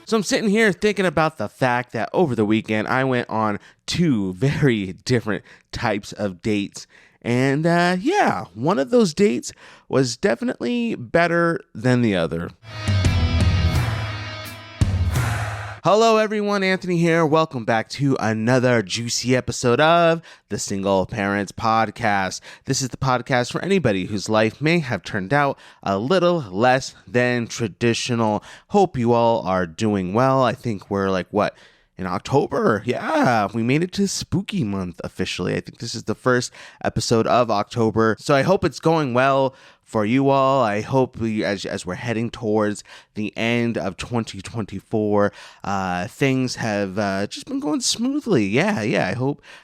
So I'm sitting here thinking about the fact that over the weekend I went on 2 very different types of dates. And one of those dates was definitely better than the other. Hello everyone, Anthony here. Welcome back to another juicy episode of the Single Parents Podcast. This is the podcast for anybody whose life may have turned out a little less than traditional. Hope you all are doing well. I think we're in October. Yeah, we made it to spooky month officially. I think this is the first episode of October. So I hope it's going well for you all. I hope as we're heading towards the end of 2024, things have just been going smoothly. Yeah.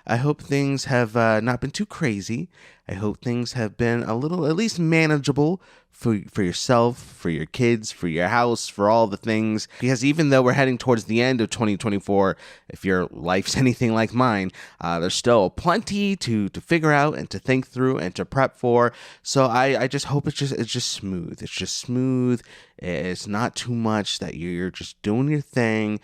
I hope things have not been too crazy. I hope things have been a little, at least manageable for yourself, for your kids, for your house, for all the things. Because even though we're heading towards the end of 2024, if your life's anything like mine, there's still plenty to figure out and to think through and to prep for. So I just hope it's just smooth. It's just smooth. It's not too much that you're just doing your thing.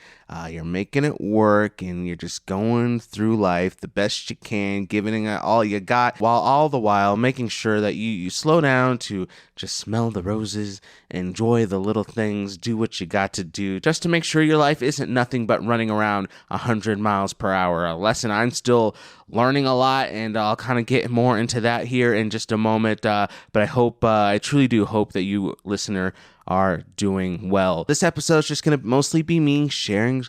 You're making it work and you're just going through life the best you can, giving it all you got, while all the while making sure that you slow down to just smell the roses, enjoy the little things, do what you got to do, just to make sure your life isn't nothing but running around 100 miles per hour. A lesson I'm still learning a lot, and I'll kind of get more into that here in just a moment. But I truly do hope that you, listener, are doing well. This episode is just going to mostly be me sharing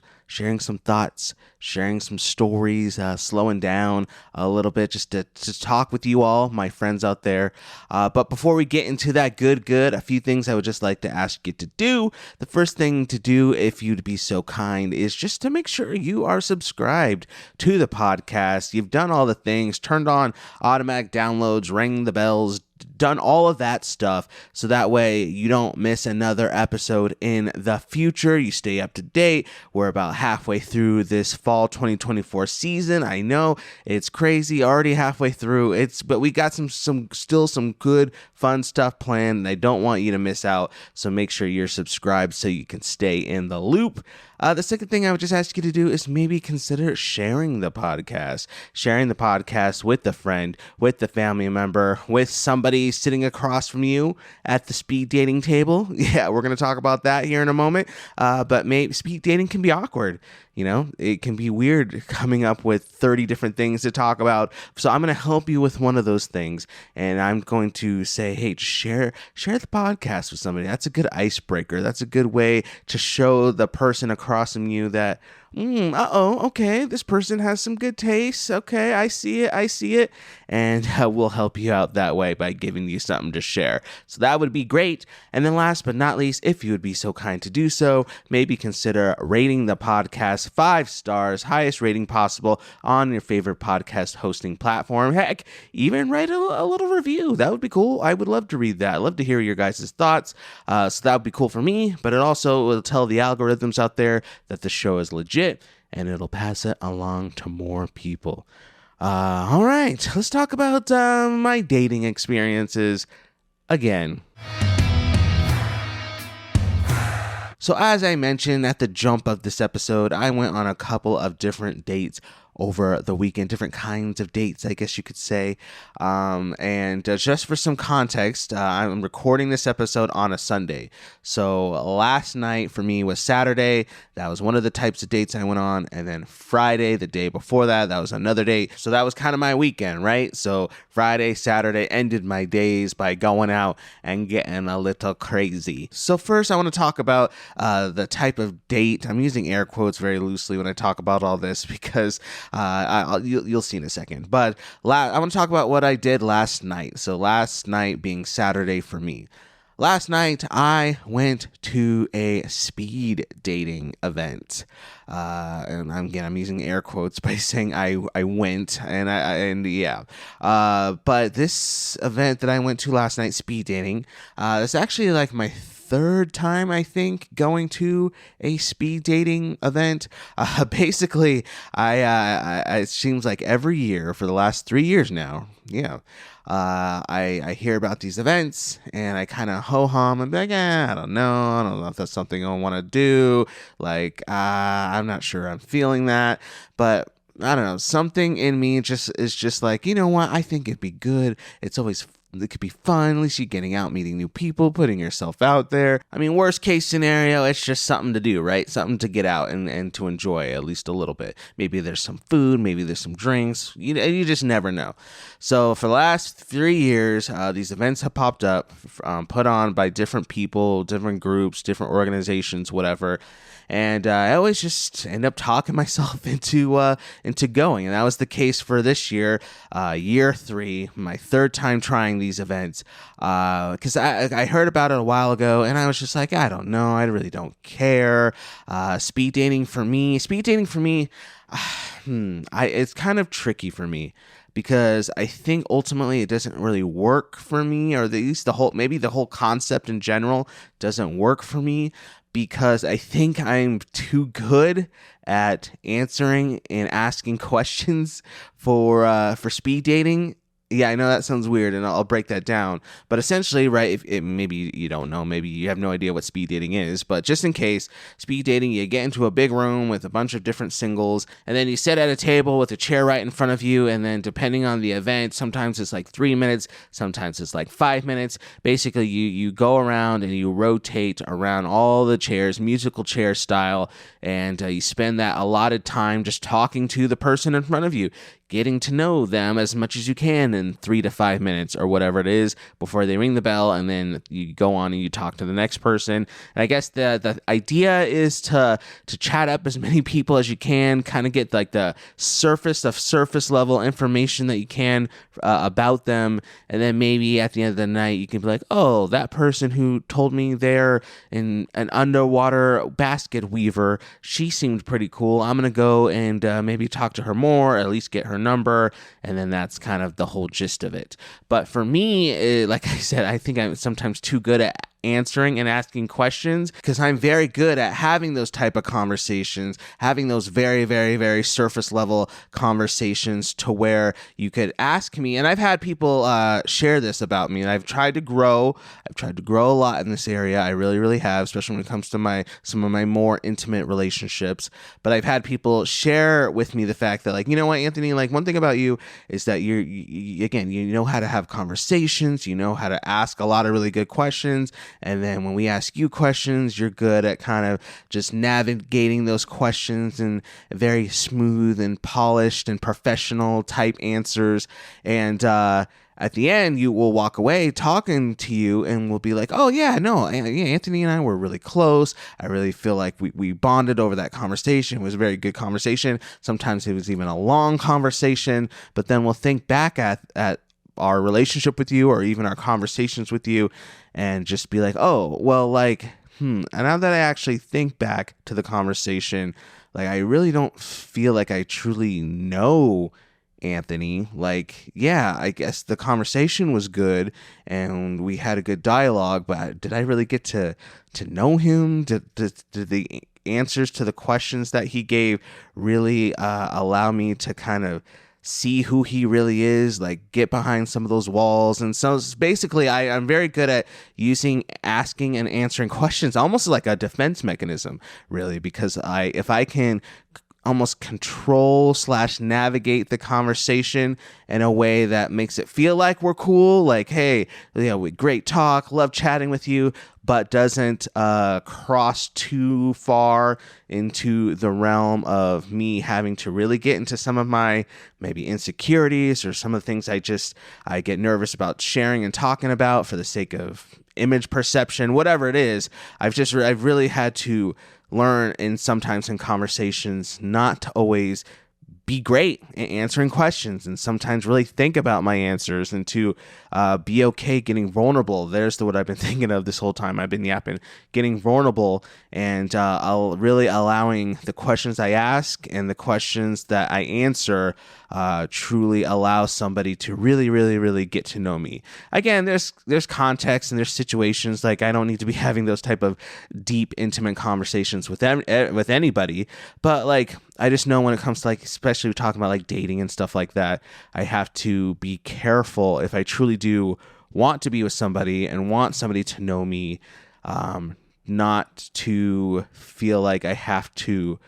some thoughts, sharing some stories, slowing down a little bit just to talk with you all, my friends out there. But before we get into that good, a few things I would just like to ask you to do. The first thing to do, if you'd be so kind, is just to make sure you are subscribed to the podcast. You've done all the things, turned on automatic downloads, rang the bells, done all of that stuff, so that way you don't miss another episode in the future. You stay up to date. We're about halfway through this fall 2024 season. I know it's crazy, already halfway through. But we got some good fun stuff planned, and I don't want you to miss out. So make sure you're subscribed so you can stay in the loop. The second thing I would just ask you to do is maybe consider sharing the podcast with a friend, with a family member, with somebody sitting across from you at the speed dating table. Yeah, we're going to talk about that here in a moment. But maybe speed dating can be awkward. You know, it can be weird coming up with 30 different things to talk about. So I'm going to help you with one of those things. And I'm going to say, hey, share the podcast with somebody. That's a good icebreaker. That's a good way to show the person across from you that, okay, this person has some good taste. Okay, I see it. And we'll help you out that way by giving you something to share. So that would be great. And then last but not least, if you would be so kind to do so, maybe consider rating the podcast 5 stars, highest rating possible on your favorite podcast hosting platform. Heck, even write a little review. That would be cool. I would love to read that. I'd love to hear your guys' thoughts. So that would be cool for me, but it also will tell the algorithms out there that the show is legit, and it'll pass it along to more people. All right, let's talk about my dating experiences again. So as I mentioned at the jump of this episode, I went on a couple of different dates over the weekend, different kinds of dates, I guess you could say. And just for some context, I'm recording this episode on a Sunday. So last night for me was Saturday. That was one of the types of dates I went on. And then Friday, the day before that was another date. So that was kind of my weekend, right? So Friday, Saturday ended my days by going out and getting a little crazy. So first I want to talk about the type of date. I'm using air quotes very loosely when I talk about all this because you'll see in a second. But I want to talk about what I did last night. So last night being Saturday for me. Last night, I went to a speed dating event. And I'm using air quotes by saying I went, but this event that I went to last night, speed dating, it's actually like my third time, I think, going to a speed dating event. Basically, it seems like every year for the last 3 years now, I hear about these events and I kind of ho-hum and be like, I don't know if that's something I want to do. Like, I'm not sure I'm feeling that, but I don't know, something in me is just like, you know what, I think it'd be good. It could be fun. At least you're getting out, meeting new people, putting yourself out there. I mean, worst case scenario, it's just something to do, right? Something to get out and to enjoy at least a little bit. Maybe there's some food, maybe there's some drinks. You just never know. So for the last 3 years, these events have popped up, put on by different people, different groups, different organizations, whatever. And I always just end up talking myself into going. And that was the case for this year, year 3, my third time trying these events. Because I heard about it a while ago, and I was just like, I don't know. I really don't care. Speed dating for me, it's kind of tricky for me. Because I think ultimately it doesn't really work for me, or at least the whole concept in general doesn't work for me, because I think I'm too good at answering and asking questions for speed dating. Yeah, I know that sounds weird, and I'll break that down. But essentially, right, if maybe you don't know, maybe you have no idea what speed dating is, but just in case, speed dating, you get into a big room with a bunch of different singles, and then you sit at a table with a chair right in front of you, and then depending on the event, sometimes it's like 3 minutes, sometimes it's like 5 minutes. Basically, you go around and you rotate around all the chairs, musical chair style, and you spend that allotted time just talking to the person in front of you, getting to know them as much as you can in 3 to 5 minutes or whatever it is before they ring the bell, and then you go on and you talk to the next person. And I guess the idea is to chat up as many people as you can, kind of get like the surface level information that you can about them, and then maybe at the end of the night you can be like, oh, that person who told me they're an underwater basket weaver, she seemed pretty cool. I'm gonna go and maybe talk to her more, or at least get her number, and then that's kind of the whole gist of it. But for me, like I said, I think I'm sometimes too good at answering and asking questions, because I'm very good at having those type of conversations, having those very, very, very surface level conversations to where you could ask me. And I've had people share this about me, and I've tried to grow a lot in this area. I really, really have, especially when it comes to some of my more intimate relationships. But I've had people share with me the fact that, like, you know what, Anthony, like, one thing about you is that you know how to have conversations, you know how to ask a lot of really good questions. And then when we ask you questions, you're good at kind of just navigating those questions in very smooth and polished and professional type answers. And at the end, you will walk away talking to you and we'll be like, oh, yeah, no, Anthony and I were really close. I really feel like we bonded over that conversation. It was a very good conversation. Sometimes it was even a long conversation. But then we'll think back at our relationship with you, or even our conversations with you, and just be like, oh, well, like, and now that I actually think back to the conversation, like, I really don't feel like I truly know Anthony. Like, yeah, I guess the conversation was good and we had a good dialogue, but did I really get to know him? Did the answers to the questions that he gave really allow me to kind of see who he really is, like get behind some of those walls? And so basically I'm very good at asking and answering questions, almost like a defense mechanism, really, because if I can almost control / navigate the conversation in a way that makes it feel like we're cool, like, hey, great talk, love chatting with you, but doesn't cross too far into the realm of me having to really get into some of my maybe insecurities or some of the things I get nervous about sharing and talking about for the sake of image perception, whatever it is. I've really had to learn sometimes in conversations not to always be great at answering questions and sometimes really think about my answers and to be okay getting vulnerable. There's what I've been thinking of this whole time I've been yapping, getting vulnerable and I'll really allowing the questions I ask and the questions that I answer truly allow somebody to really, really, really get to know me. Again, there's context and there's situations like I don't need to be having those type of deep, intimate conversations with them, with anybody, but like I just know when it comes to like, especially talking about like dating and stuff like that, I have to be careful if I truly do want to be with somebody and want somebody to know me, not to feel like I have to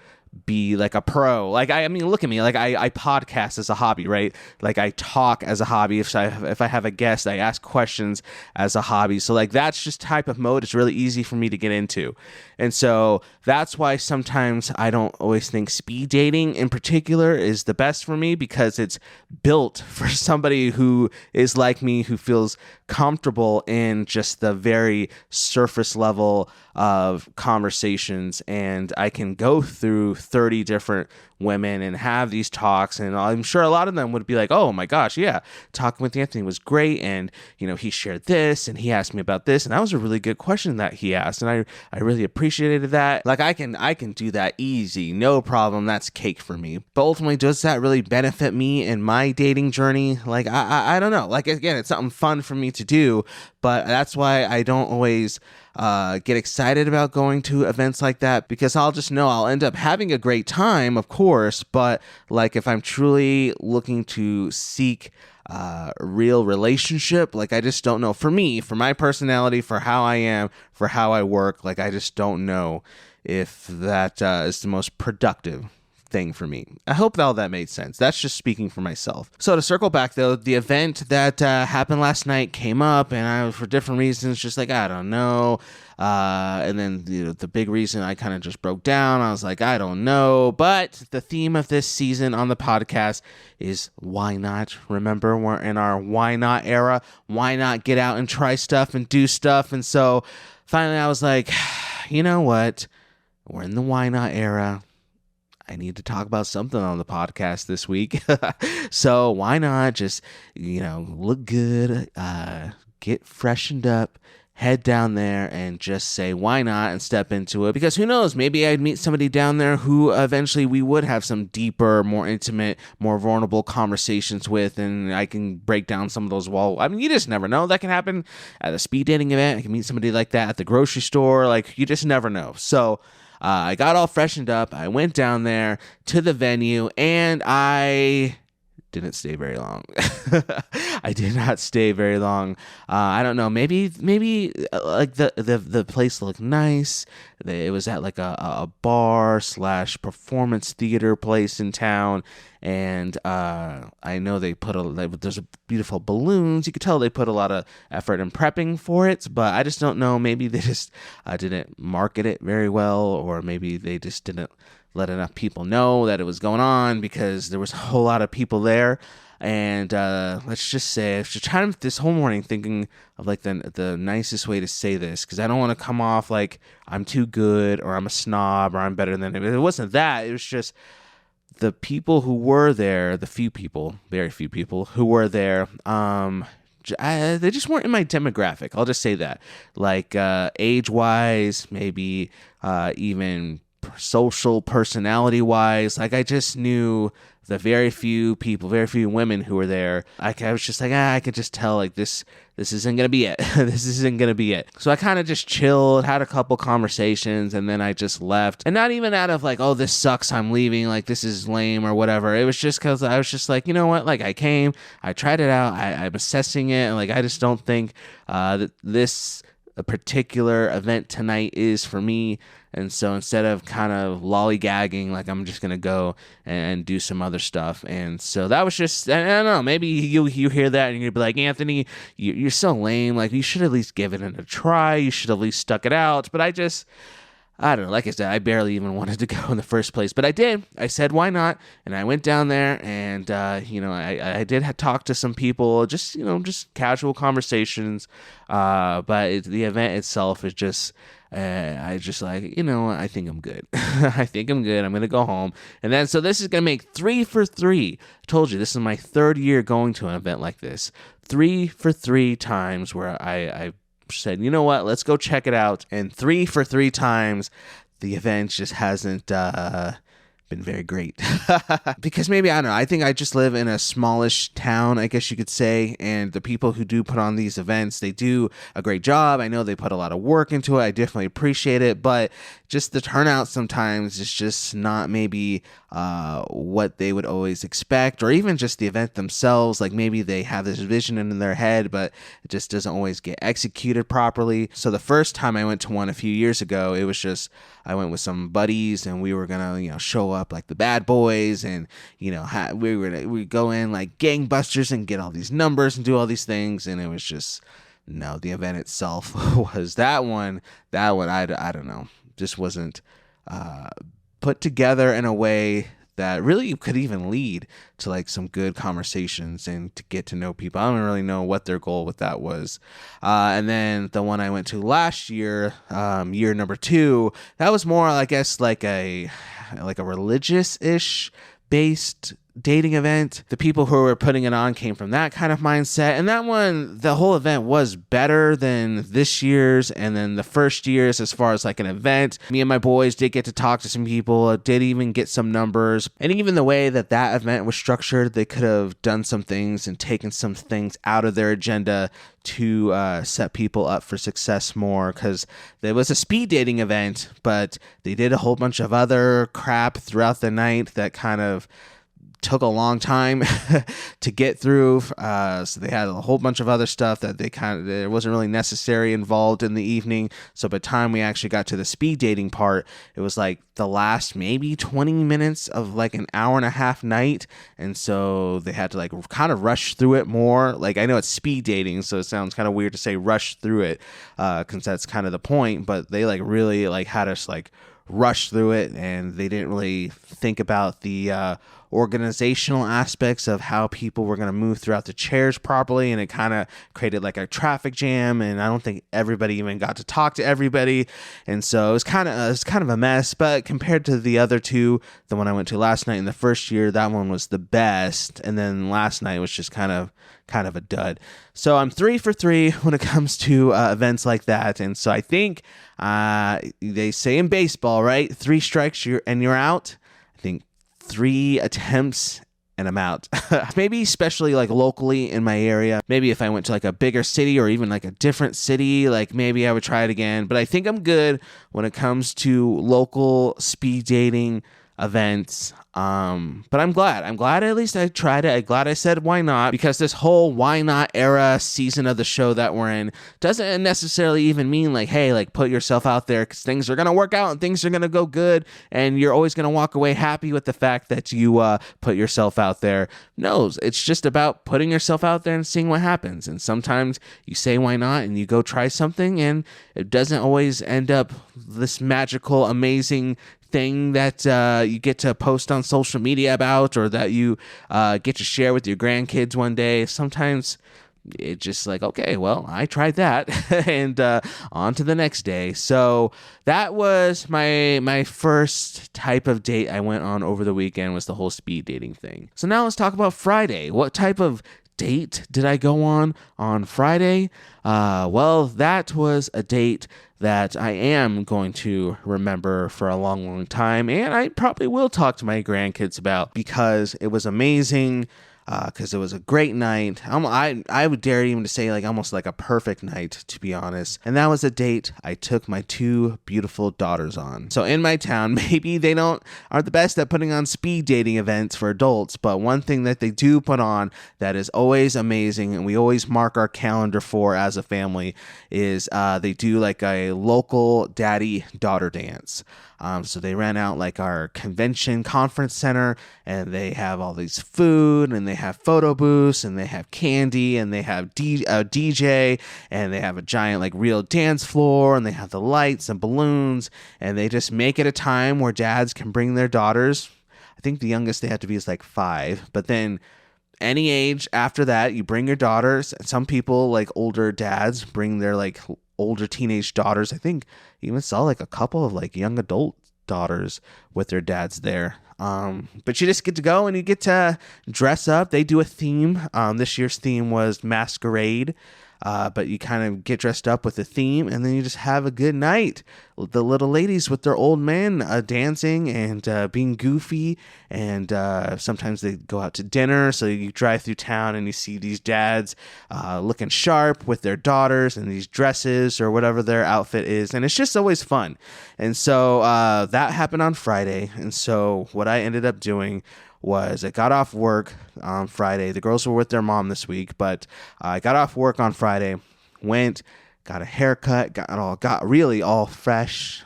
be like a pro. Like I mean, look at me. Like I podcast as a hobby, right? Like I talk as a hobby. If I have a guest, I ask questions as a hobby. So like that's just type of mode. It's really easy for me to get into, and so that's why sometimes I don't always think speed dating in particular is the best for me because it's built for somebody who is like me, who feels comfortable in just the very surface level of conversations, and I can go through 30 different women and have these talks, and I'm sure a lot of them would be like, oh my gosh, yeah, talking with Anthony was great, and you know, he shared this and he asked me about this, and that was a really good question that he asked, and I really appreciated that. Like I can do that easy, no problem, that's cake for me. But ultimately, does that really benefit me in my dating journey? Like I don't know. Like again, it's something fun for me to do, but that's why I don't always get excited about going to events like that, because I'll just know I'll end up having a great time, of course, but like if I'm truly looking to seek a real relationship, like I just don't know. For me, for my personality, for how I am, for how I work, like I just don't know if that is the most productive thing for me. I hope all that made sense. That's just speaking for myself. So to circle back though, the event that happened last night came up, and I, for different reasons, just like, I don't know. And then the big reason I kind of just broke down, I was like, I don't know. But the theme of this season on the podcast is why not? Remember, we're in our why not era. Why not get out and try stuff and do stuff? And so finally I was like, you know what? We're in the why not era. I need to talk about something on the podcast this week. So why not just, look good, get freshened up, head down there and just say, why not, and step into it. Because who knows, maybe I'd meet somebody down there who eventually we would have some deeper, more intimate, more vulnerable conversations with, and I can break down some of those walls. I mean, you just never know. That can happen at a speed dating event. I can meet somebody like that at the grocery store. Like, you just never know. So I got all freshened up. I went down there to the venue, and I didn't stay very long. I did not stay very long. I don't know. Maybe like the place looked nice. It was at like a bar / performance theater place in town, and I know they put there's a beautiful balloons. You could tell they put a lot of effort in prepping for it, but I just don't know. Maybe they just didn't market it very well, or maybe they just didn't let enough people know that it was going on, because there was a whole lot of people there. And let's just say, I was just trying this whole morning thinking of like the nicest way to say this, because I don't want to come off like I'm too good or I'm a snob or I'm better than it. It wasn't that. It was just the people who were there, the few people, very few people who were there, they just weren't in my demographic. I'll just say that. Like age-wise, maybe even social personality wise, like I just knew the very few people, very few women who were there. I was just like, I could just tell like this isn't gonna be it. This isn't gonna be it. So I kind of just chilled, had a couple conversations, and then I just left. And not even out of like, oh, this sucks, I'm leaving, like this is lame or whatever. It was just because I was just like, you know what, like I came, I tried it out, I'm assessing it, and like I just don't think that this particular event tonight is for me. And so instead of kind of lollygagging, like I'm just going to go and do some other stuff. And so that was just, I don't know, maybe you hear that and you're going to be like, Anthony, you're so lame. Like you should at least give it a try. You should at least stuck it out. But I I don't know. Like I said, I barely even wanted to go in the first place, but I did. I said, why not? And I went down there and, I did talk to some people, just casual conversations. But the event itself is just, I just like, I think I'm good. I think I'm good. I'm going to go home. And then, so this is going to make 3 for 3. I told you, this is my 3rd year going to an event like this. 3 for 3 times where I said, you know what, let's go check it out. And 3 for 3 times, the event just hasn't been very great. Because maybe, I don't know, I think I just live in a smallish town, I guess you could say, and the people who do put on these events, they do a great job. I know they put a lot of work into it. I definitely appreciate it, but just the turnout sometimes is just not maybe what they would always expect, or even just the event themselves. Like maybe they have this vision in their head, but it just doesn't always get executed properly. So the first time I went to one a few years ago, it was just, I went with some buddies and we were gonna, show up like the bad boys, and we go in like gangbusters and get all these numbers and do all these things, and it was just, no, the event itself was that one I don't know, just wasn't put together in a way that really could even lead to like some good conversations and to get to know people. I don't really know what their goal with that was. And then the one I went to last year, year number 2, that was more, I guess, like a religious-ish based dating event. The people who were putting it on came from that kind of mindset, and that one, the whole event was better than this year's and then the first year's as far as like an event. Me and my boys did get to talk to some people, did even get some numbers, and even the way that event was structured, they could have done some things and taken some things out of their agenda to set people up for success more, because there was a speed dating event, but they did a whole bunch of other crap throughout the night that kind of took a long time to get through. So they had a whole bunch of other stuff that there wasn't really necessary involved in the evening. So by the time we actually got to the speed dating part, it was like the last maybe 20 minutes of like an hour and a half night. And so they had to like kind of rush through it more. Like, I know it's speed dating, so it sounds kind of weird to say rush through it, because that's kind of the point, but they like really like had us like rush through it, and they didn't really think about the organizational aspects of how people were going to move throughout the chairs properly, and it kind of created like a traffic jam, and I don't think everybody even got to talk to everybody, and so it was kind of a mess. But compared to the other 2, the one I went to last night and the first year, that one was the best, and then last night was just kind of a dud. So I'm 3 for 3 when it comes to events like that, and so I think they say in baseball, right? 3 strikes you're out. I think 3 attempts and I'm out. Maybe especially like locally in my area. Maybe if I went to like a bigger city or even like a different city, like maybe I would try it again. But I think I'm good when it comes to local speed dating events. But I'm glad at least I tried it. I'm glad I said why not, because this whole why not era season of the show that we're in doesn't necessarily even mean like, hey, like put yourself out there, because things are going to work out and things are going to go good and you're always going to walk away happy with the fact that you put yourself out there. No, it's just about putting yourself out there and seeing what happens. And sometimes you say why not and you go try something, and it doesn't always end up this magical, amazing thing that you get to post on social media about, or that you get to share with your grandkids one day. Sometimes it's just like, okay, well, I tried that and on to the next day. So that was my first type of date I went on over the weekend, was the whole speed dating thing. So now let's talk about Friday. What type of date did I go on Friday? Well, that was a date that I am going to remember for a long, long time, and I probably will talk to my grandkids about, because it was amazing, because it was a great night. I would dare even to say like almost like a perfect night, to be honest. And that was a date I took my 2 beautiful daughters on. So in my town, maybe they aren't the best at putting on speed dating events for adults, but one thing that they do put on that is always amazing, and we always mark our calendar for as a family, is they do like a local daddy-daughter dance. So they ran out like our convention conference center, and they have all these food, and they have photo booths, and they have candy, and they have a DJ, and they have a giant like real dance floor, and they have the lights and balloons, and they just make it a time where dads can bring their daughters. I think the youngest they have to be is like 5, but then any age after that, you bring your daughters. Some people, like older dads, bring their like older teenage daughters. I think even saw like a couple of like young adult daughters with their dads there. But you just get to go and you get to dress up. They do a theme. This year's theme was masquerade. But you kind of get dressed up with the theme, and then you just have a good night. The little ladies with their old men dancing and being goofy, and sometimes they go out to dinner. So you drive through town and you see these dads looking sharp with their daughters and these dresses or whatever their outfit is, and it's just always fun. And so that happened on Friday, and so what I ended up doing was I got off work on Friday. The girls were with their mom this week, but I got off work on Friday, went, got a haircut, got really all fresh,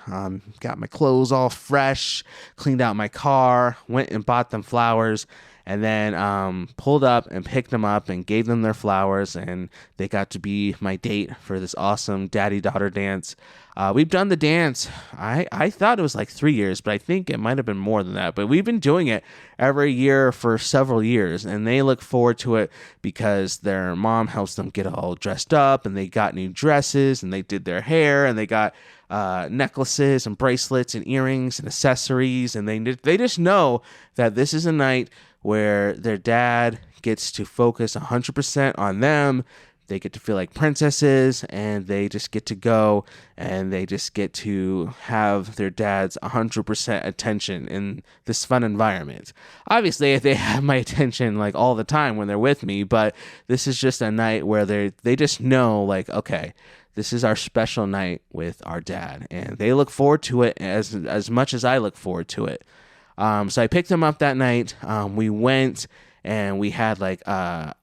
got my clothes all fresh, cleaned out my car, went and bought them flowers, and then pulled up and picked them up and gave them their flowers, and they got to be my date for this awesome daddy-daughter dance. We've done the dance, I thought it was like 3 years, but I think it might have been more than that. But we've been doing it every year for several years, and they look forward to it because their mom helps them get all dressed up, and they got new dresses, and they did their hair, and they got necklaces and bracelets and earrings and accessories, and they just know that this is a night where their dad gets to focus 100% on them. They get to feel like princesses, and they just get to go, and they just get to have their dad's 100% attention in this fun environment. Obviously, they have my attention like all the time when they're with me, but this is just a night where they just know, like, okay, this is our special night with our dad, and they look forward to it as much as I look forward to it. So I picked them up that night. We went and we had like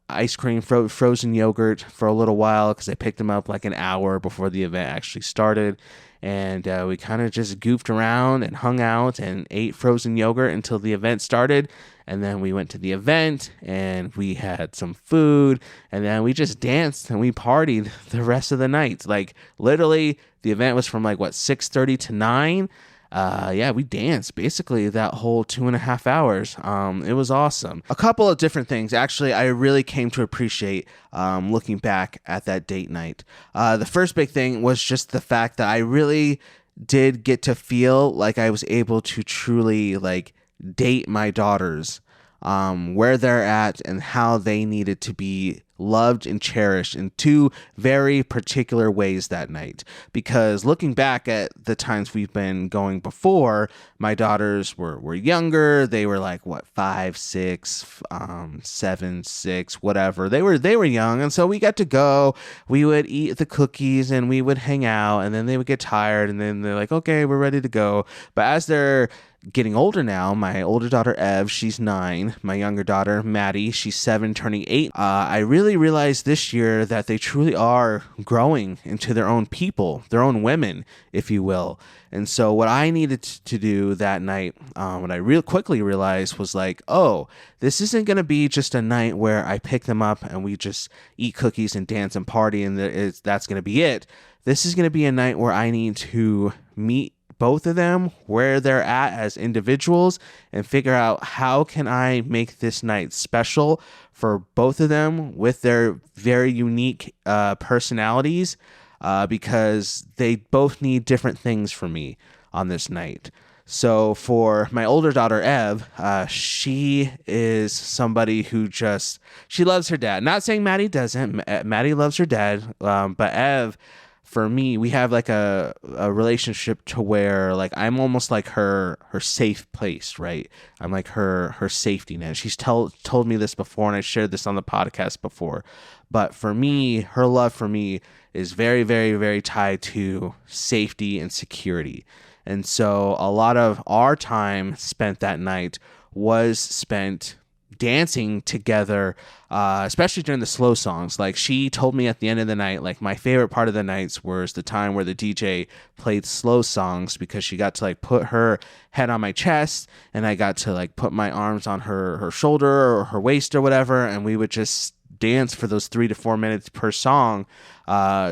ice cream, frozen yogurt for a little while because I picked them up like an hour before the event actually started. And we kind of just goofed around and hung out and ate frozen yogurt until the event started. And then we went to the event and we had some food, and then we just danced and we partied the rest of the night. Like literally the event was from like 6:30 to 9. We danced basically that whole 2.5 hours. It was awesome. A couple of different things. Actually, I really came to appreciate looking back at that date night. The first big thing was just the fact that I really did get to feel like I was able to truly like date my daughters, where they're at and how they needed to be loved and cherished in 2 very particular ways that night. Because looking back at the times we've been going before, my daughters were younger. They were like 5, 6, 7, 6, whatever. They were young, and so we got to go. We would eat the cookies and we would hang out, and then they would get tired, and then they're like, okay, we're ready to go. But as they're getting older now, my older daughter Ev, she's 9. My younger daughter Maddie, she's 7, turning 8. I really realized this year that they truly are growing into their own people, their own women, if you will. And so what I needed to do that night, what I real quickly realized was like, oh, this isn't going to be just a night where I pick them up and we just eat cookies and dance and party and that's going to be it. This is going to be a night where I need to meet both of them where they're at as individuals and figure out how can I make this night special for both of them with their very unique personalities, because they both need different things from me on this night. So for my older daughter, Ev, she is somebody who she loves her dad. Not saying Maddie doesn't. Maddie loves her dad, but Ev, for me, we have like a relationship to where like I'm almost like her safe place, right? I'm like her safety net. She's told me this before, and I shared this on the podcast before. But for me, her love for me is very, very, very tied to safety and security. And so a lot of our time spent that night was spent dancing together, especially during the slow songs. Like, she told me at the end of the night, like, my favorite part of the nights was the time where the DJ played slow songs, because she got to like put her head on my chest, and I got to like put my arms on her shoulder or her waist or whatever, and we would just dance for those 3 to 4 minutes per song,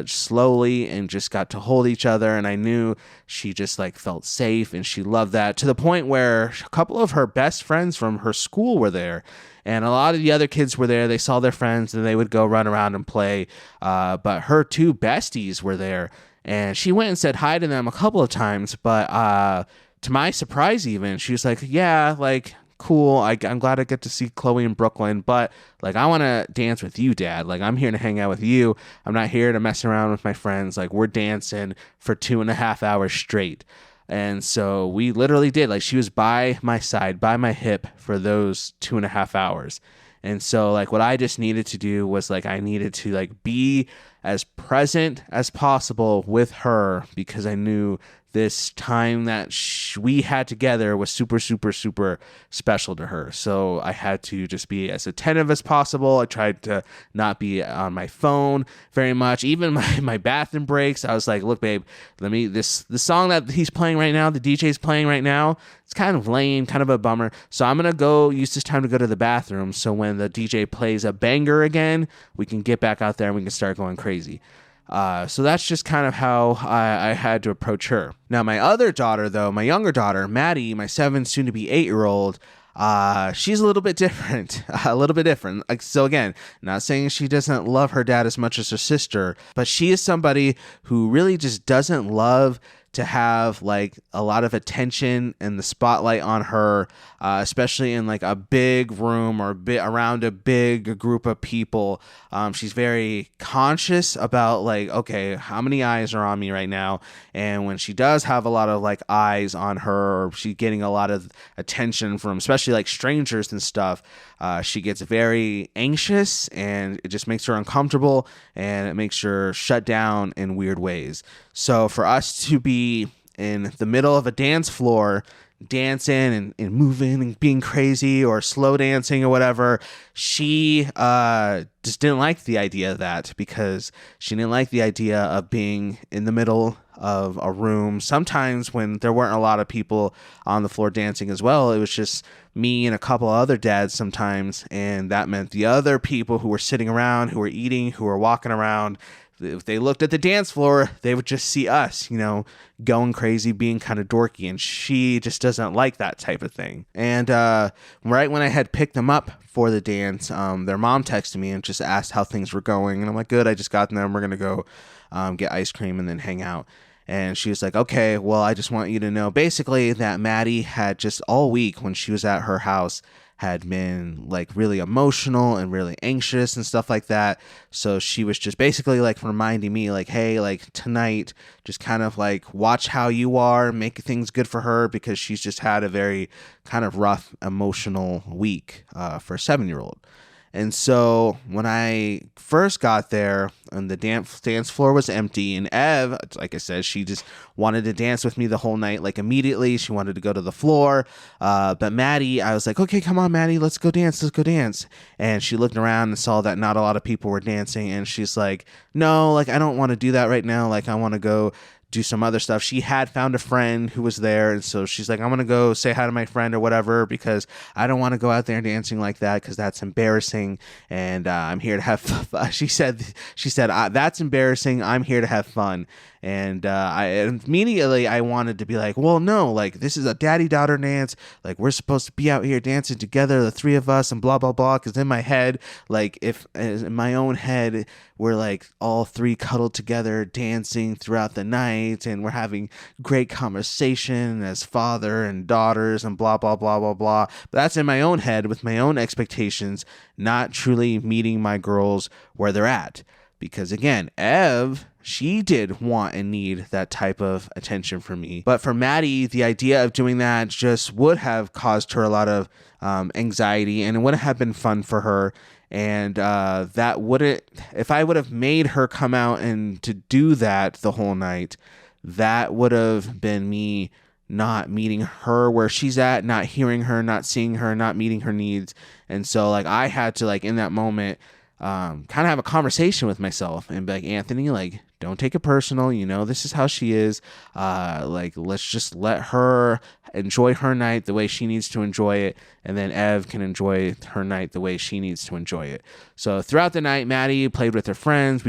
slowly, and just got to hold each other. And I knew she just like felt safe, and she loved that, to the point where a couple of her best friends from her school were there, and a lot of the other kids were there. They saw their friends and they would go run around and play, but her two besties were there, and she went and said hi to them a couple of times. But to my surprise, even, she was like, yeah, like, cool, I'm glad I get to see Chloe in Brooklyn, but like, I want to dance with you, Dad. Like, I'm here to hang out with you. I'm not here to mess around with my friends. Like, we're dancing for 2.5 hours straight. And so we literally did. Like, she was by my side, by my hip for those 2.5 hours. And so like, what I just needed to do was like, I needed to like be as present as possible with her, because I knew this time that we had together was super, super, super special to her. So I had to just be as attentive as possible. I tried to not be on my phone very much. Even my bathroom breaks, I was like, look, babe, the song that he's playing right now, the DJ's playing right now, it's kind of lame, kind of a bummer. So I'm going to go use this time to go to the bathroom. So when the DJ plays a banger again, we can get back out there and we can start going crazy. So that's just kind of how I had to approach her. Now, my other daughter, though, my younger daughter, Maddie, my 7, soon to be 8-year-old, she's a little bit different, Like, so again, not saying she doesn't love her dad as much as her sister, but she is somebody who really just doesn't love to have like a lot of attention and the spotlight on her, especially in like a big room or around a big group of people. She's very conscious about like, okay, how many eyes are on me right now? And when she does have a lot of like eyes on her, or she's getting a lot of attention from especially like strangers and stuff, she gets very anxious, and it just makes her uncomfortable, and it makes her shut down in weird ways. So for us to be in the middle of a dance floor, dancing and moving and being crazy, or slow dancing or whatever, she just didn't like the idea of that, because she didn't like the idea of being in the middle of a room. Sometimes when there weren't a lot of people on the floor dancing as well, it was just me and a couple other dads sometimes, and that meant the other people who were sitting around, who were eating, who were walking around, if they looked at the dance floor, they would just see us, going crazy, being kind of dorky, and she just doesn't like that type of thing. And right when I had picked them up for the dance, their mom texted me and just asked how things were going, and I'm like, good, I just got them, we're gonna go get ice cream and then hang out. And she was like, okay, well, I just want you to know basically that Maddie had just all week when she was at her house had been like really emotional and really anxious and stuff like that. So she was just basically like reminding me like, hey, like tonight, just kind of like watch how you are, make things good for her, because she's just had a very kind of rough emotional week for a 7-year-old. And so when I first got there and the dance floor was empty, and Ev, like I said, she just wanted to dance with me the whole night. Like immediately she wanted to go to the floor. But Maddie, I was like, okay, come on, Maddie, let's go dance. And she looked around and saw that not a lot of people were dancing. And she's like, no, like, I don't want to do that right now. Like, I want to go do some other stuff. She had found a friend who was there, and so she's like, I'm gonna go say hi to my friend or whatever, because I don't want to go out there dancing like that, because that's embarrassing, and I'm here to have fun. She said that's embarrassing, I'm here to have fun. And I immediately wanted to be like, well, no, like, this is a daddy-daughter dance, like, we're supposed to be out here dancing together, the three of us, and blah blah blah. Because in my head, like, if in my own head, we're like all three cuddled together dancing throughout the night, and we're having great conversation as father and daughters and blah blah blah blah blah. But that's in my own head with my own expectations, not truly meeting my girls where they're at. Because again, Ev, she did want and need that type of attention from me. But for Maddie, the idea of doing that just would have caused her a lot of anxiety, and it wouldn't have been fun for her. And that wouldn't, if I would have made her come out and to do that the whole night, that would have been me not meeting her where she's at, not hearing her, not seeing her, not meeting her needs. And so like I had to like in that moment kind of have a conversation with myself and be like, Anthony, like, don't take it personal. You know, this is how she is. Like, let's just let her enjoy her night the way she needs to enjoy it. And then Ev can enjoy her night the way she needs to enjoy it. So throughout the night, Maddie played with her friends.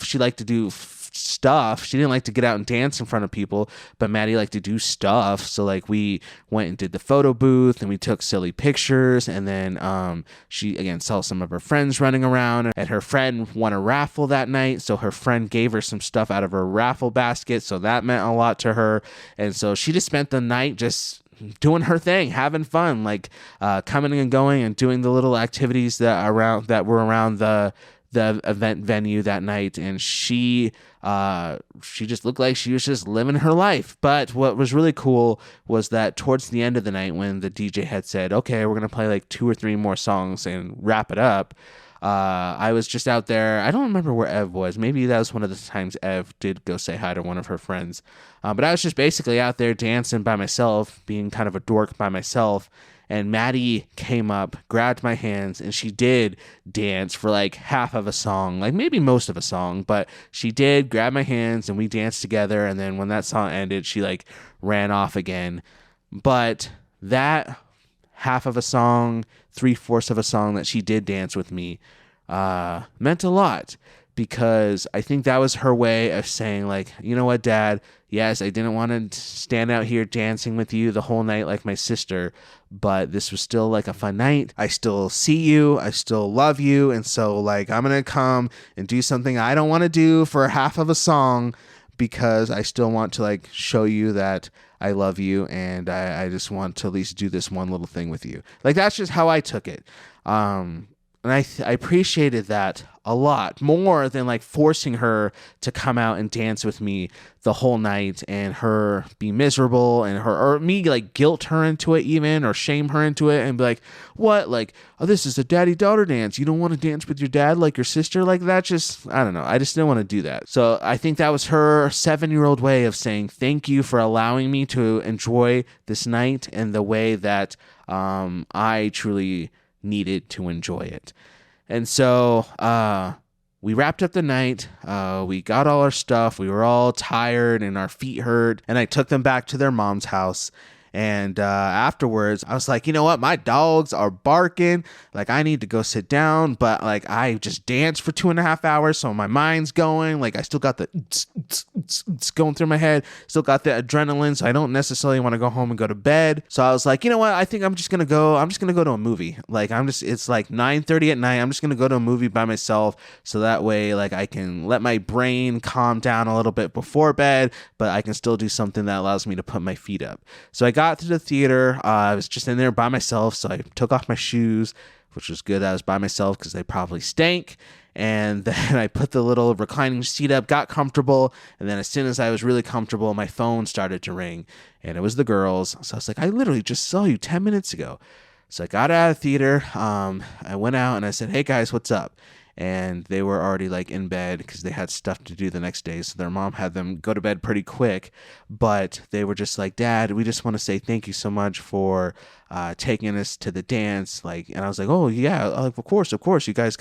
She liked to do stuff. She didn't like to get out and dance in front of people, but Maddie liked to do stuff. So like we went and did the photo booth and we took silly pictures, and then she again saw some of her friends running around, and her friend won a raffle that night, so her friend gave her some stuff out of her raffle basket, so that meant a lot to her. And so she just spent the night just doing her thing, having fun, like coming and going and doing the little activities that were around the event venue that night. And she just looked like she was just living her life. But what was really cool was that towards the end of the night, when the DJ had said, okay, we're gonna play like 2 or 3 more songs and wrap it up, I was just out there. I don't remember where Ev was. Maybe that was one of the times Ev did go say hi to one of her friends. But I was just basically out there dancing by myself, being kind of a dork by myself. And Maddie came up, grabbed my hands, and she did dance for like half of a song, like maybe most of a song, but she did grab my hands and we danced together. And then when that song ended, she like ran off again. But that half of a song, 3/4 of a song that she did dance with me meant a lot, because I think that was her way of saying like, you know what, Dad, yes, I didn't want to stand out here dancing with you the whole night like my sister, but this was still like a fun night. I still see you. I still love you. And so like, I'm going to come and do something I don't want to do for half of a song, because I still want to like show you that I love you, and I just want to at least do this one little thing with you. Like, that's just how I took it. And I appreciated that a lot more than like forcing her to come out and dance with me the whole night and her be miserable, and or me like guilt her into it even, or shame her into it and be like, what? Like, oh, this is a daddy-daughter dance. You don't want to dance with your dad like your sister? Like, that just, I don't know. I just didn't want to do that. So I think that was her 7-year-old way of saying thank you for allowing me to enjoy this night in the way that I truly needed to enjoy it. And so we wrapped up the night. We got all our stuff. We were all tired and our feet hurt, and I took them back to their mom's house. And afterwards, I was like, you know what? My dogs are barking. Like, I need to go sit down. But like, I just danced for 2.5 hours, so my mind's going. Like, I still got the going through my head. Still got the adrenaline, so I don't necessarily want to go home and go to bed. So I was like, you know what? I think I'm just gonna go to a movie. Like, it's like 9:30 at night. I'm just gonna go to a movie by myself, so that way, like, I can let my brain calm down a little bit before bed, but I can still do something that allows me to put my feet up. So I got to the theater. I was just in there by myself, so I took off my shoes, which was good. I was by myself because they probably stank. And then I put the little reclining seat up, got comfortable, and then as soon as I was really comfortable, my phone started to ring, and it was the girls. So I was like, I literally just saw you 10 minutes ago. So I got out of the theater. I went out and I said, hey guys, what's up? And they were already like in bed because they had stuff to do the next day. So their mom had them go to bed pretty quick, but they were just like, Dad, we just want to say thank you so much for taking us to the dance. Like, and I was like, oh yeah, like, of course. You guys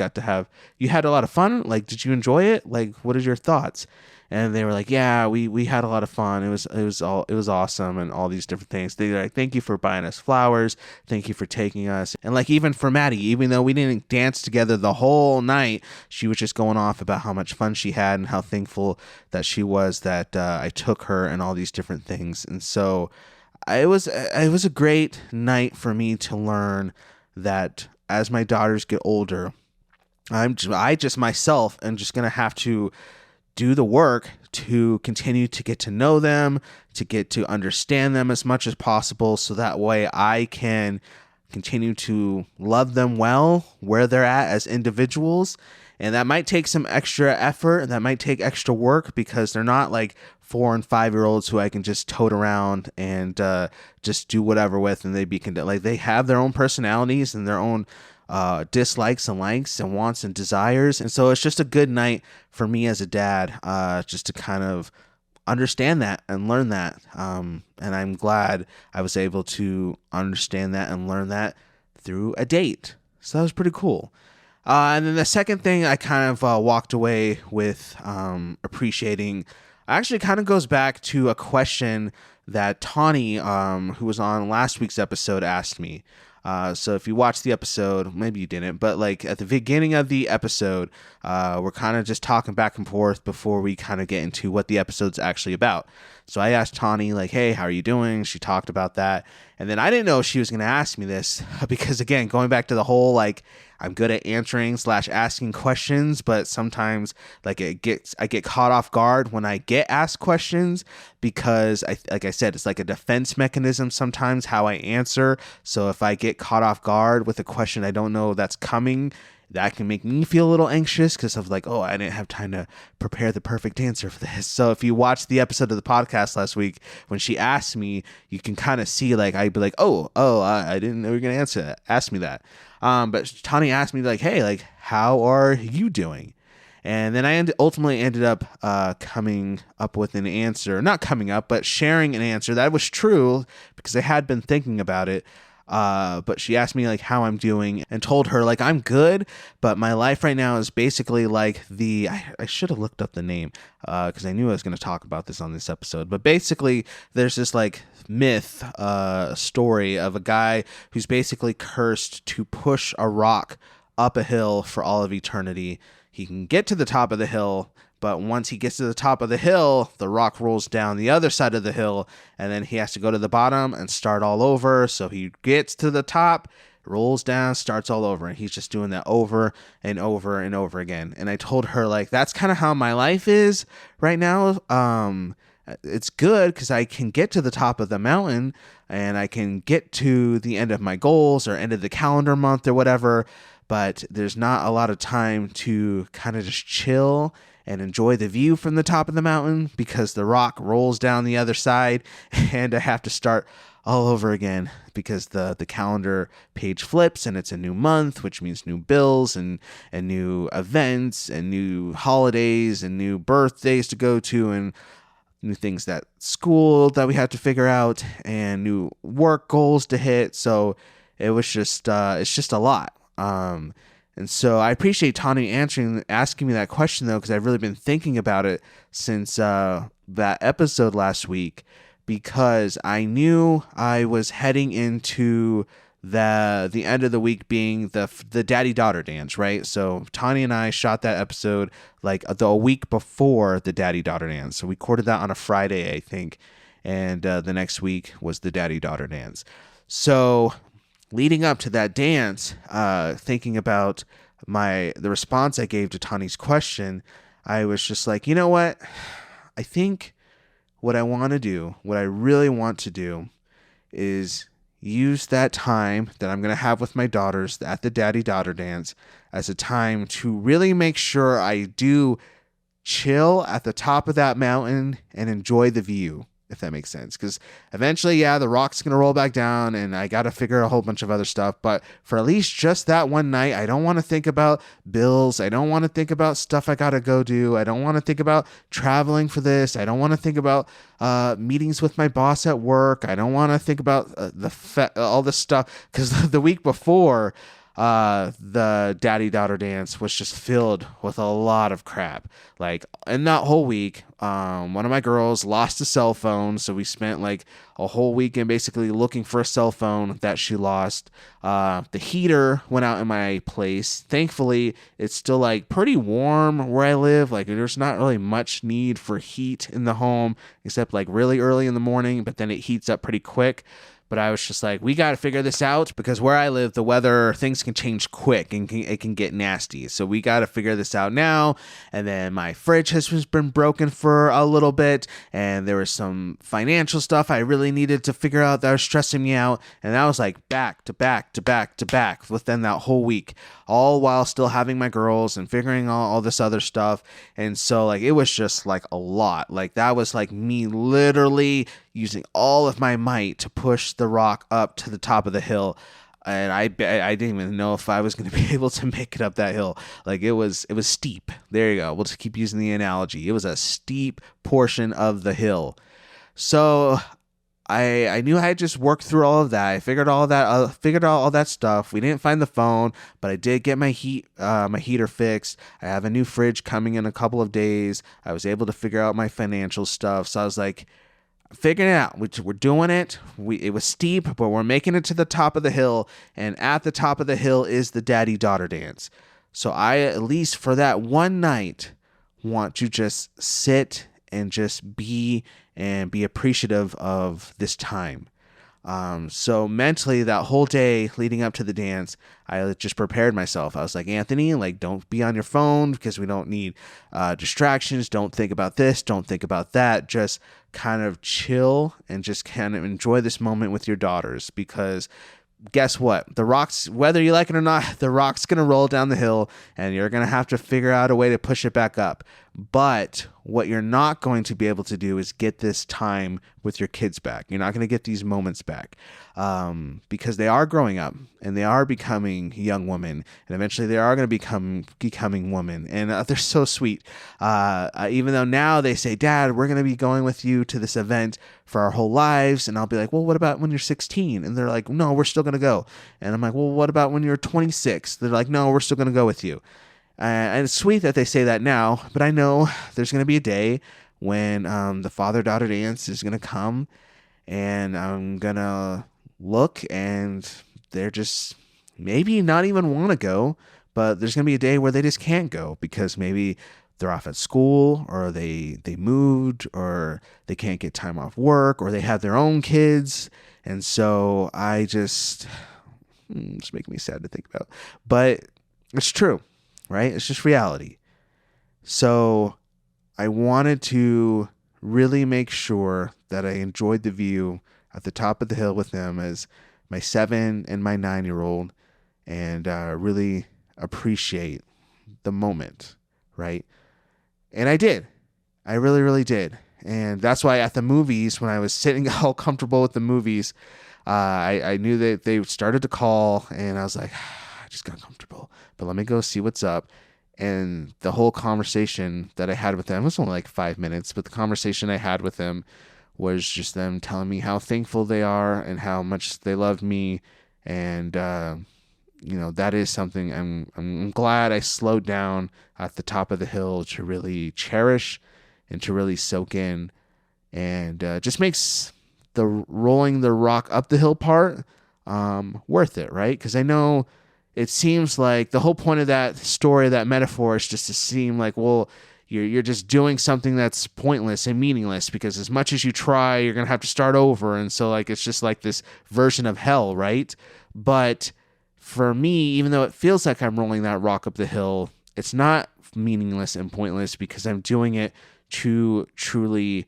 you had a lot of fun. Like, did you enjoy it? Like, what are your thoughts? And they were like, yeah, we had a lot of fun. It was awesome, and all these different things. They're like, thank you for buying us flowers. Thank you for taking us. And like, even for Maddie, even though we didn't dance together the whole night, she was just going off about how much fun she had and how thankful that she was that I took her and all these different things. And so it was a great night for me to learn that as my daughters get older, I just myself am just gonna have to do the work to continue to get to know them, to get to understand them as much as possible, so that way I can continue to love them well where they're at as individuals. And that might take some extra effort, that might take extra work, because they're not like 4 and 5-year-olds who I can just tote around and just do whatever with, and like, they have their own personalities and their own dislikes and likes and wants and desires. And so it's just a good night for me as a dad, just to kind of understand that and learn that. And I'm glad I was able to understand that and learn that through a date. So that was pretty cool. And then the second thing I kind of walked away with appreciating actually kind of goes back to a question that Tawny, who was on last week's episode, asked me. So if you watched the episode, maybe you didn't, but like at the beginning of the episode, we're kind of just talking back and forth before we kind of get into what the episode's actually about. So I asked Tawny, like, hey, how are you doing? She talked about that. And then I didn't know she was going to ask me this because, again, going back to the whole, like, I'm good at answering / asking questions, but sometimes like I get caught off guard when I get asked questions because like I said, it's like a defense mechanism sometimes how I answer. So if I get caught off guard with a question I don't know that's coming, that can make me feel a little anxious because of like, oh, I didn't have time to prepare the perfect answer for this. So if you watched the episode of the podcast last week, when she asked me, you can kind of see like, I'd be like, I didn't know you were going to ask me that. But Tawny asked me like, hey, like, how are you doing? And then I ultimately ended up coming up with an answer, not coming up, but sharing an answer that was true because I had been thinking about it. But she asked me like how I'm doing and told her like I'm good, but my life right now is basically like I should have looked up the name because I knew I was going to talk about this on this episode. But basically there's this like myth story of a guy who's basically cursed to push a rock up a hill for all of eternity. He can get to the top of the hill, but once he gets to the top of the hill, the rock rolls down the other side of the hill, and then he has to go to the bottom and start all over. So he gets to the top, rolls down, starts all over, and he's just doing that over and over and over again. And I told her, like, that's kind of how my life is right now. It's good because I can get to the top of the mountain and I can get to the end of my goals or end of the calendar month or whatever, but there's not a lot of time to kind of just chill and enjoy the view from the top of the mountain because the rock rolls down the other side and I have to start all over again because the calendar page flips and it's a new month, which means new bills and new events and new holidays and new birthdays to go to and new things that school that we have to figure out and new work goals to hit. So it was just, it's just a lot. And so I appreciate Tawny asking me that question, though, because I've really been thinking about it since that episode last week, because I knew I was heading into the end of the week being the daddy-daughter dance, right? So Tawny and I shot that episode like a week before the daddy-daughter dance. So we recorded that on a Friday, I think, and the next week was the daddy-daughter dance. So leading up to that dance, thinking about the response I gave to Tawny's question, I was just like, you know what? I think what I want to do, what I really want to do is use that time that I'm going to have with my daughters at the daddy-daughter dance as a time to really make sure I do chill at the top of that mountain and enjoy the view, if that makes sense. Because eventually, the rock's going to roll back down and I got to figure a whole bunch of other stuff. But for at least just that one night, I don't want to think about bills. I don't want to think about stuff I got to go do. I don't want to think about traveling for this. I don't want to think about meetings with my boss at work. I don't want to think about all this stuff. Because the week before, the daddy-daughter dance was just filled with a lot of crap. Like in that whole week, one of my girls lost a cell phone, so we spent like a whole weekend basically looking for a cell phone that she lost. The heater went out in my place. Thankfully, it's still like pretty warm where I live. Like there's not really much need for heat in the home except like really early in the morning, but then it heats up pretty quick. But I was just like, we got to figure this out because where I live, the weather, things can change quick and it can get nasty. So we got to figure this out now. And then my fridge has been broken for a little bit. And there was some financial stuff I really needed to figure out that was stressing me out. And that was like back to back to back to back within that whole week, all while still having my girls and figuring out all this other stuff. And so like, it was just like a lot. Like that was like me literally using all of my might to push the rock up to the top of the hill. And I didn't even know if I was going to be able to make it up that hill. Like it was steep. There you go. We'll just keep using the analogy. It was a steep portion of the hill. So I knew I had just worked through all of that. I figured all out all that stuff. We didn't find the phone, but I did get my heater fixed. I have a new fridge coming in a couple of days. I was able to figure out my financial stuff. So I was like, figuring it out. We're doing it. It was steep, but we're making it to the top of the hill. And at the top of the hill is the daddy-daughter dance. So I, at least for that one night, want to just sit and just be appreciative of this time. So mentally, that whole day leading up to the dance, I just prepared myself. I was like, Anthony, like, don't be on your phone because we don't need distractions. Don't think about this. Don't think about that. Just kind of chill and just kind of enjoy this moment with your daughters, because guess what? The rock's, whether you like it or not, the rock's going to roll down the hill and you're going to have to figure out a way to push it back up. But what you're not going to be able to do is get this time with your kids back. You're not going to get these moments back because they are growing up and they are becoming young women, and eventually they are going to becoming women. And they're so sweet. Even though now they say, Dad, we're going to be going with you to this event for our whole lives. And I'll be like, well, what about when you're 16? And they're like, no, we're still going to go. And I'm like, well, what about when you're 26? They're like, no, we're still going to go with you. And it's sweet that they say that now, but I know there's going to be a day when the father-daughter dance is going to come, and I'm going to look and they're just maybe not even want to go, but there's going to be a day where they just can't go because maybe they're off at school, or they moved, or they can't get time off work, or they have their own kids. And so I just, it's making me sad to think about, but it's true. Right? It's just reality. So I wanted to really make sure that I enjoyed the view at the top of the hill with them as my 7 and my 9-year-old, and really appreciate the moment. Right? And I did. I really, really did. And that's why at the movies, when I was sitting all comfortable with the movies, I knew that they started to call, and I was like, I just got comfortable, but let me go see what's up. And the whole conversation that I had with them was only like 5 minutes, but the conversation I had with them was just them telling me how thankful they are and how much they loved me. And, that is something I'm glad I slowed down at the top of the hill to really cherish and to really soak in, and just makes the rolling the rock up the hill part worth it, right? Because I know it seems like the whole point of that story, that metaphor, is just to seem like, well, you're just doing something that's pointless and meaningless, because as much as you try, you're going to have to start over. And so like, it's just like this version of hell, right? But for me, even though it feels like I'm rolling that rock up the hill, it's not meaningless and pointless, because I'm doing it to truly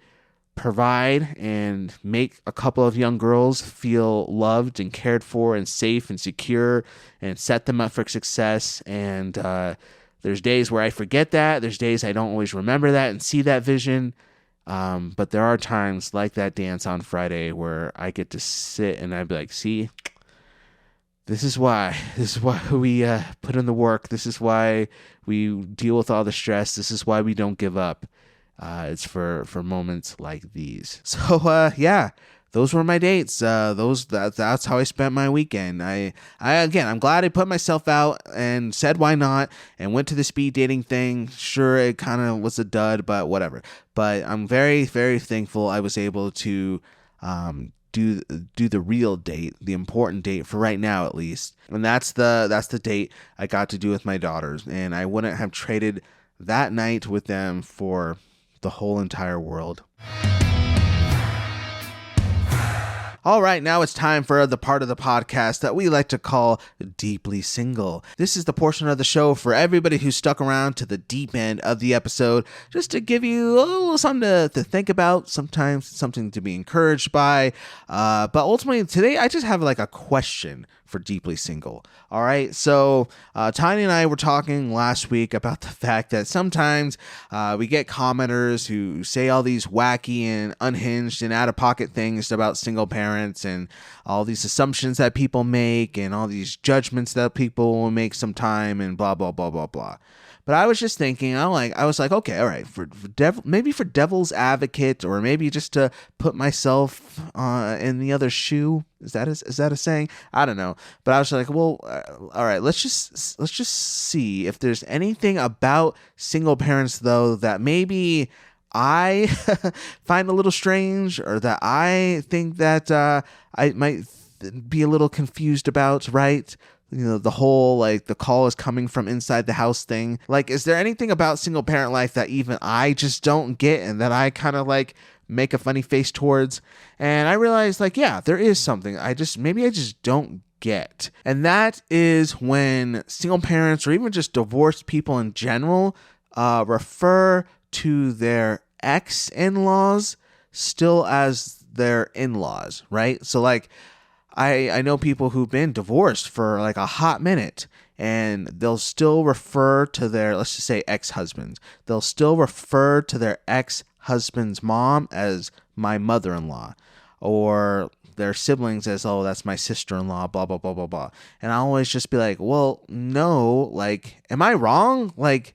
provide and make a couple of young girls feel loved and cared for and safe and secure, and set them up for success. And there's days where I forget that. There's days I don't always remember that and see that vision. But there are times like that dance on Friday where I get to sit and I'd be like, see, this is why we put in the work. This is why we deal with all the stress. This is why we don't give up. It's for moments like these. So yeah, those were my dates. That's how I spent my weekend. I'm glad I put myself out and said why not, and went to the speed dating thing. Sure, it kind of was a dud, but whatever. But I'm very, very thankful I was able to do the real date, the important date for right now at least. And that's the date I got to do with my daughters, and I wouldn't have traded that night with them for the whole entire world. All right, now it's time for the part of the podcast that we like to call Deeply Single. This is the portion of the show for everybody who stuck around to the deep end of the episode, just to give you a little something to think about, sometimes something to be encouraged by. But ultimately, today I just have like a question for Deeply Single. All right, so Tiny and I were talking last week about the fact that sometimes we get commenters who say all these wacky and unhinged and out-of-pocket things about single parents, and all these assumptions that people make, and all these judgments that people will make sometime, and blah, blah, blah, blah, blah. But I was just thinking, I was like, okay, all right, maybe for devil's advocate, or maybe just to put myself in the other shoe. Is that a saying? I don't know. But I was like, well, all right, let's just see if there's anything about single parents though that maybe I find a little strange, or that I think that I might be a little confused about, right? The whole, like, the call is coming from inside the house thing. Like, is there anything about single parent life that even I just don't get, and that I kind of like make a funny face towards? And I realized, like, yeah, there is something maybe I just don't get. And that is when single parents, or even just divorced people in general, refer to their ex-in-laws still as their in-laws, right? So like I know people who've been divorced for like a hot minute, and they'll still refer to their, let's just say, ex-husbands. They'll still refer to their ex-husband's mom as my mother-in-law, or their siblings as, oh, that's my sister-in-law, blah, blah, blah, blah, blah. And I always just be like, well, no, like, am I wrong? Like,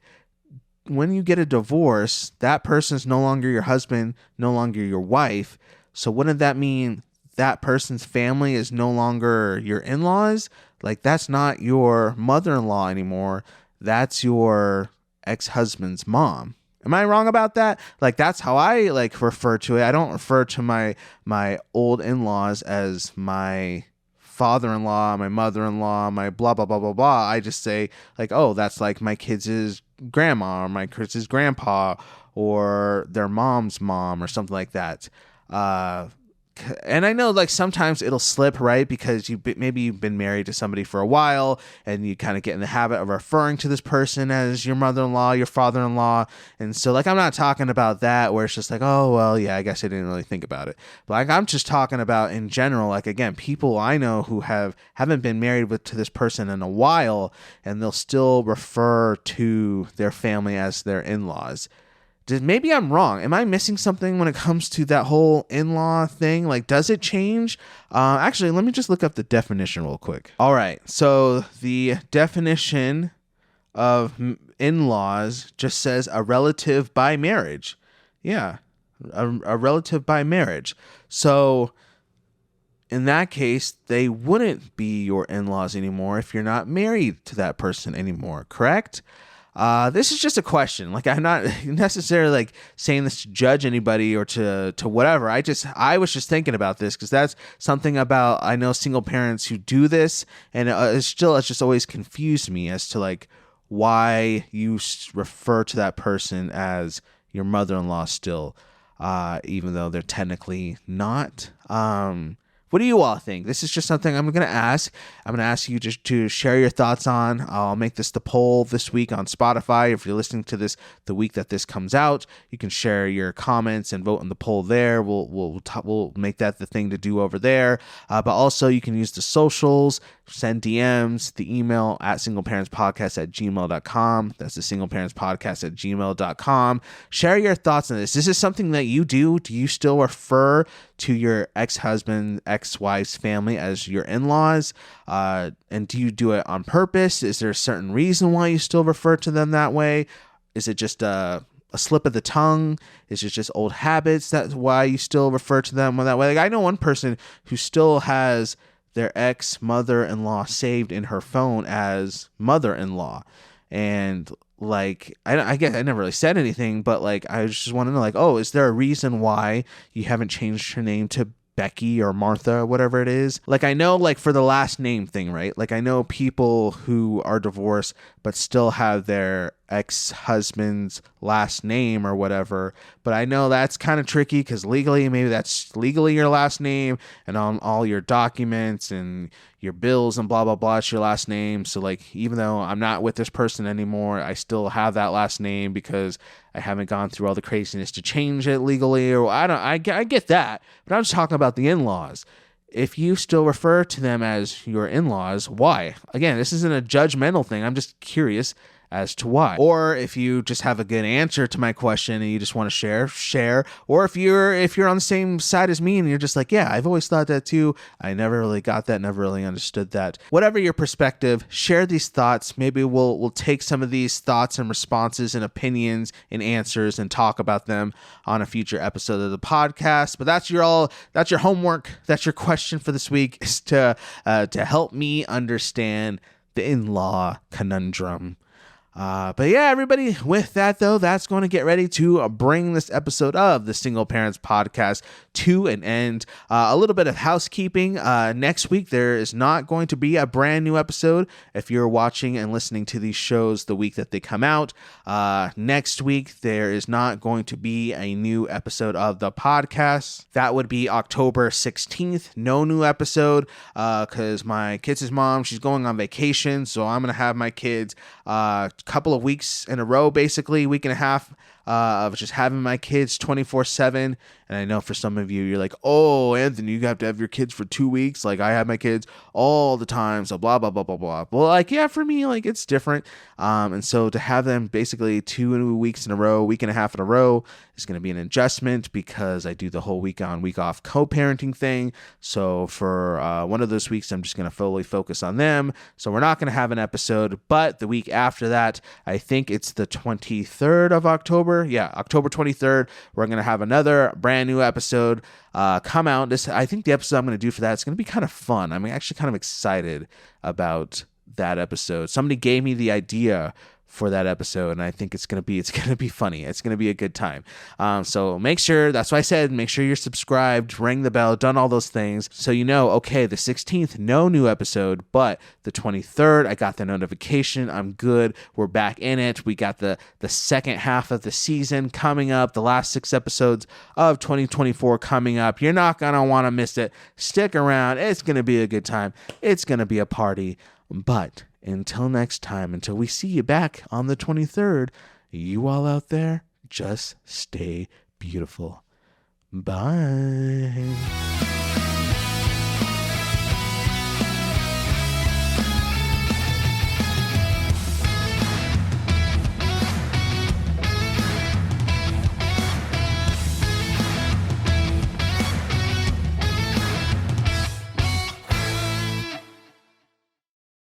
when you get a divorce, that person's no longer your husband, no longer your wife. So wouldn't that mean that person's family is no longer your in-laws? Like, that's not your mother-in-law anymore. That's your ex-husband's mom. Am I wrong about that? Like, that's how I like refer to it. I don't refer to my old in-laws as my father-in-law, my mother-in-law, my blah, blah, blah, blah, blah. I just say, like, oh, that's like my kids' grandma, or my kids' grandpa, or their mom's mom, or something like that. And I know, like, sometimes it'll slip, right? Because maybe you've been married to somebody for a while, and you kind of get in the habit of referring to this person as your mother-in-law, your father-in-law. And so, like, I'm not talking about that where it's just like, oh, well, yeah, I guess I didn't really think about it. But like, I'm just talking about in general, like, again, people I know who haven't been married to this person in a while, and they'll still refer to their family as their in-laws. Maybe I'm wrong. Am I missing something when it comes to that whole in-law thing? Like, does it change? Actually, let me just look up the definition real quick. All right. So the definition of in-laws just says a relative by marriage. Yeah, a relative by marriage. So in that case, they wouldn't be your in-laws anymore if you're not married to that person anymore, correct? This is just a question. Like, I'm not necessarily like saying this to judge anybody or to whatever. I was just thinking about this because that's something about, I know single parents who do this, and it's just always confused me as to like why you refer to that person as your mother-in-law still, even though they're technically not. What do you all think? This is just something I'm going to ask. I'm going to ask you just to share your thoughts on. I'll make this the poll this week on Spotify. If you're listening to this the week that this comes out, you can share your comments and vote in the poll there. We'll make that the thing to do over there. But also you can use the socials, send DMs, the email at singleparentspodcast@gmail.com. That's the singleparentspodcast@gmail.com. Share your thoughts on this. This is something that you do. Do you still refer to your ex-husband, ex-wife's family as your in-laws? And do you do it on purpose? Is there a certain reason why you still refer to them that way? Is it just a slip of the tongue? Is it just old habits? That's why you still refer to them that way? Like, I know one person who still has their ex-mother-in-law saved in her phone as mother-in-law. And like, I guess I never really said anything, but like, I just want to know, like, oh, is there a reason why you haven't changed her name to Becky or Martha or whatever it is? Like, I know, like, for the last name thing, right? Like, I know people who are divorced but still have their ex-husband's last name or whatever, but I know that's kind of tricky because legally, maybe that's legally your last name, and on all your documents and your bills and blah blah blah, it's your last name. So like, even though I'm not with this person anymore, I still have that last name because I haven't gone through all the craziness to change it legally, or I get that, but I'm just talking about the in-laws. If you still refer to them as your in-laws, why? Again, this isn't a judgmental thing. I'm just curious as to why. Or if you just have a good answer to my question and you just want to share. Or if you're on the same side as me and you're just like, yeah, I've always thought that too. I never really got that, never really understood that. Whatever your perspective, share these thoughts. Maybe we'll take some of these thoughts and responses and opinions and answers and talk about them on a future episode of the podcast. But that's your homework. That's your question for this week, is to help me understand the in-law conundrum. But yeah, everybody, with that though, that's going to get ready to bring this episode of the Single Parents Podcast to an end. A little bit of housekeeping. Next week, there is not going to be a brand new episode if you're watching and listening to these shows the week that they come out. Next week, there is not going to be a new episode of the podcast. That would be October 16th. No new episode because my kids' mom, she's going on vacation. So I'm going to have my kids couple of weeks in a row, basically week and a half of just having my kids 24/7. And I know for some of you, you're like, oh, Anthony, you have to have your kids for 2 weeks. Like, I have my kids all the time. So blah, blah, blah, blah, blah. Well, like, yeah, for me, like, it's different. And so to have them basically 2 weeks in a row, week and a half in a row is going to be an adjustment because I do the whole week on, week off co-parenting thing. So for one of those weeks, I'm just going to fully focus on them. So we're not going to have an episode, but the week after that, I think it's the 23rd of October. Yeah, October 23rd, we're going to have another brand new episode come out. I think the episode I'm going to do for that, it's going to be kind of fun. I'm actually kind of excited about that episode. Somebody gave me the idea for that episode, and I think it's gonna be funny. It's gonna be a good time. So make sure, that's why I said, make sure you're subscribed, ring the bell, done all those things, so you know, okay, the 16th, no new episode, but the 23rd, I got the notification. I'm good. We're back in it. We got the second half of the season coming up, the last 6 episodes of 2024 coming up. You're not gonna want to miss it. Stick around. It's gonna be a good time. It's gonna be a party. But until next time, until we see you back on the 23rd, you all out there, just stay beautiful. Bye.